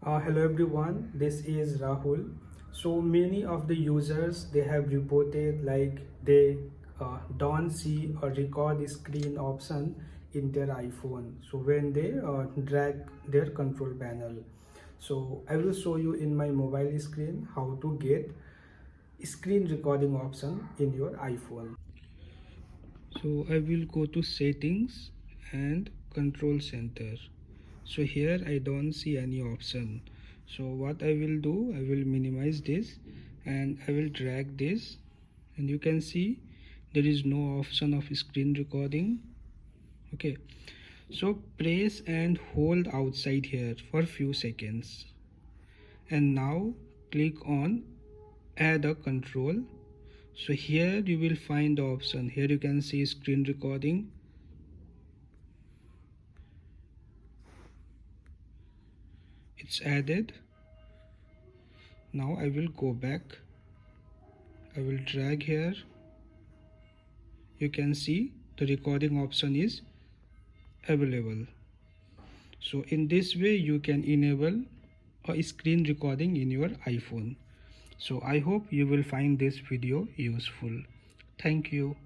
Hello everyone, this is Rahul. So many of the users they have reported like they don't see a record screen option in their iPhone. So when they drag their control panel, so I will show you in my mobile screen how to get screen recording option in your iPhone. So I will go to settings and control center. So here I don't see any option. So what I will do, I will minimize this and I will drag this, and you can see there is no option of screen recording. Okay, so press and hold outside here for few seconds, and now click on add a control. So here you will find the option. Here you can see screen recording. It's added. Now I will go back. I will drag here. You can see the recording option is available. So in this way you can enable a screen recording in your iPhone. So I hope you will find this video useful. Thank you.